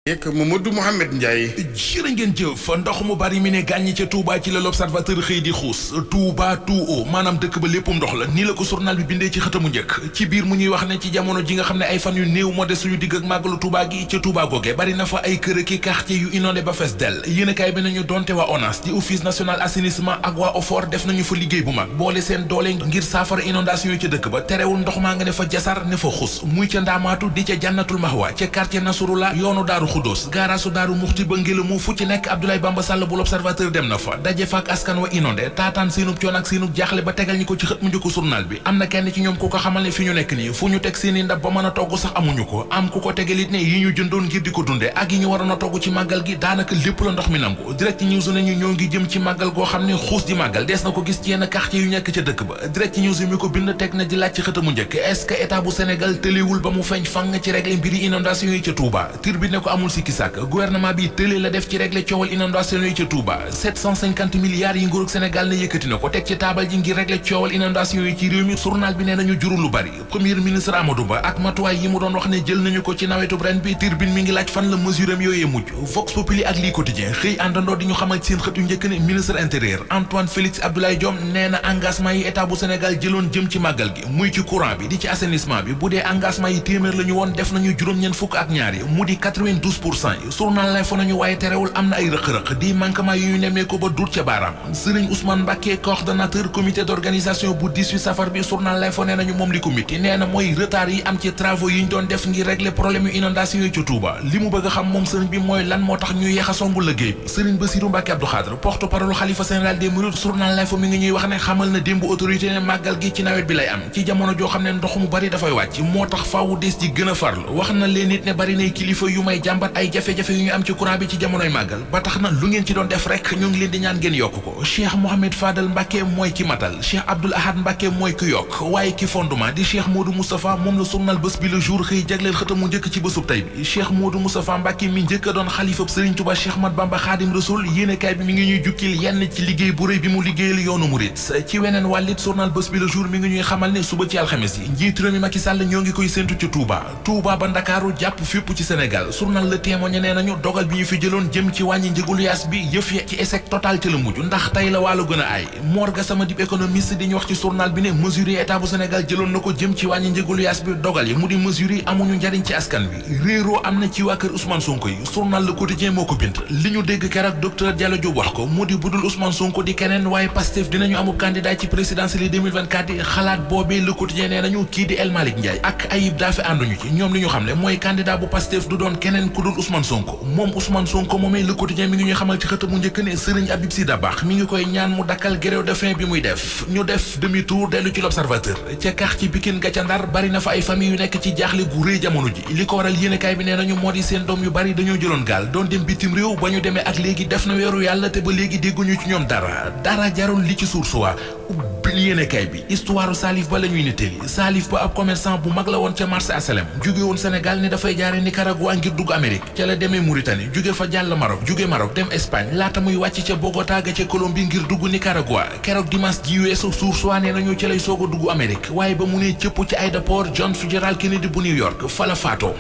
ak Mamadou Mouhamed Ndiaye. jërë ngeen jëf ndox mu bari mi ne gàññi ca Touba ci la l'Observateur xëy di xuus Touba tout haut maanaam dëkk ba léppum ndox la nii la ko journal bi bindee ci xëtamu njëkk ci biir mu ñuy wax ne ci jamono ji nga xam ne ay fan yu néew moo des suñu digg ak màggalu Touba gi ca Touba goge bari na fa ay kër ki quartier yu inondé ba fees dell yéenekaay bi nañu donte waa ONAS di office national assainissement ak waa OFOR def nañu fa liggéey bu mag boole seen doole ngir saafara inondation yi ca dëkk ba terewul ndox maa nga ne fa jasar ne fa xus muy ca ndaamaatu di ca jànnatul mahwa ca quartier Nasrullah yoonu daaru xudóos gaaraasu daaru muxti ba ngelamu fu ci nekk Abdoulaye Bamba Sall bu l'Observateur dem na fa daje fa ak askan wa inondé taataan seenub coon ak seenub jaaxle ba tegal ñi ko ci xët mu njëkk journal bi am na kenn ci ñoom ku ko xamal ne fi ñu nekk nii fu ñu teg seeni ndab ba mën a togg sax amuñu ko am ku ko tegalit ne yi ñu jëndoon ngir di ko dunde ak yi ñu waroon a togg ci màggal gi daanaka lépp la ndox mi nangu Direct News nañu ñoo ngi jëm ci màggal goo xam ne xuus di màggal des na ko gis ci yenn quartier yu nekk ca dëkk ba Direct News mi ko bind teg na di laaj ci xëtamu njëkk est-ce que état bu Sénégal tëlewul ba mu feeñ fang ci régler mbiri inondation yi ca Touba Tribune ne ko amul sikki sàkk gouvernement bi tële la def ci régler coowal inondation yi ca Touba 750 milliards yi nguurug Sénégal ne yëkkati na ko teg ci taabal ji ngir régler coowal inondation yi ci réew mi journal bi nee nañu jurul lu bari premier ministre Amadou Ba ak matuwaay yi mu doon wax ne jël nañu ko ci nawetub ren bi Tribune mi ngi laaj fan la mesure am yooyee mujj Vox Populi ak lii quotidien xëy àndandoo di ñu xamal seen xët yu njëkk ne ministre intérieur Antoine Félix Abdoulaye Diome nee na engagement yi état bu Sénégal jëloon jëm ci màggal gi muy ci courant bi di ci assainissement bi bu dee engagement yi téeméer la ñu woon def nañu juróom-ñeent fukk ak ñaar yi mu di 92% yi journal lay fa nañu waaye terewul am na ay rëq-rëq di manquement yu ñu nemmee ko ba dur ca baaraam Serigne Ousmane Mbacké coordonnateur comité d'organisation bu 18 safar bi journal lay fa nee nañu moom li comité nee na mooy retard yi am ci travaux yi ñu doon def ngir régler problème yu inondation yi ci Touba li mu bëgg a xam moom sëriñ bi mooy lan moo tax ñuy yeex a songu liggéey bi Serigne Bassirou Mbacké Abdou Khadre porte-parole xalifa général des mourides journal lay fa mi ngi ñuy wax ne xamal na démb autorité ne màggal gi ci nawet bi lay am ci jamono joo xam ne ndox mu bari dafay wàcc moo tax faawu des ci gën a farlu wax na leen nit ne bari nay kilifa yu may jàmbat ay jafe-jafe yu ñu am ci courant bi ci jamonoy màggal ba tax na lu ngeen ci doon def rek ñu ngi leen di ñaan ngeen yokk ko Cheikh Mohamed Fadal Mbacké mooy ki matal Cheikh Abdoul Ahad Mbacké mooy ki yokk waaye ki fondement di Cheikh Modou Moustapha moom la journal bés bi le jour xëy jagleel xëtamu njëkk ci bésub tey bi Cheikh Modou Moustapha Mbacké mi njëkk a doon xalifab Serigne Touba Cheikh Ahmadou Bamba Khadim Rasoul yéenekaay bi mi ngi ñuy jukkil yenn ci liggéey bu rëy bi mu liggéeyal yoonu murit ci weneen wàllit journal bés bi le jour mi ngi ñuy xamal ne suba ci alxames yi njiitu réew mi Macky Sall ñoo ngi koy séntu ci Touba ba Ndakaaru jàpp fépp ci Sénégal journal Le Témoin nee nañu dogal bi ñu fi jëloon jëm ci wàññi njëgul yaas bi yëf ya ci échec total ci la mujj ndax tey la wàllu gën a aay Mor Gassama dib économiste di ñu wax ci journal bi ne mesures yi état bu Sénégal jëloon na ko jëm ci wàññi njëgul yaas bi dogal yi mu di mesures yi amuñu njariñ ci askan wi réeroo am na ci waa kër Ousmane Sonko yi journal Le Quotidien moo ko bind li ñu dégg keroog docteur Diallo Diop wax ko mu di budul Ousmane Sonko di keneen waaye Pastef dinañu amul candidat ci présidentielle yi 2024 yi xalaat boobee Le Quotidien nee nañu kii di El Malick Ndiaye ak Ayib Daffé ànduñu ci ñoom li ñu xam ne mooy candidat bu Pastef du doon keneen ku dul Ousmane Sonko moom Ousmane Sonko moomee Le Quotidien mi ngi ñuy xamal ci xët mu njëkk ne Serigne Habib Sy Dabakh mi ngi koy ñaan mu dakkal grève de faim bi muy def ñu def demi tour dellu ci l'Observateur ca quartier Pikine ga ca Ndar bari na fa ay famille yu nekk ci jaaxle gu rëy jamono ji li ko waral yéenekaay bi nee nañu moo di seen doom yu bari dañoo jëloon gaal doon dem bitim réew ba ñu demee ak léegi def na weeru yàlla te ba léegi dégguñu ci ñoom dara jarul li ci Source A ubbil yéenekaay bi histoire Salif Ba la ñuy nettali Salif Ba ab commerçant bu mag la woon ca marché Asalem jóge woon Sénégal ni dafay jaare Nicaragua ngir dugg Amérique ca la demee Mauritanie jóge fa jàll Maroc jóge Maroc dem Espagne laata muy wàcc ca Bogota ga ca Colombie ngir dugg Nicaragua keroog dimanche ji weesu Source A nee nañu ca lay soog a dugg Amérique waaye ba mu ne cëpp ci aéroport John Fitzgerald Kennedy bu New York fa la faatoo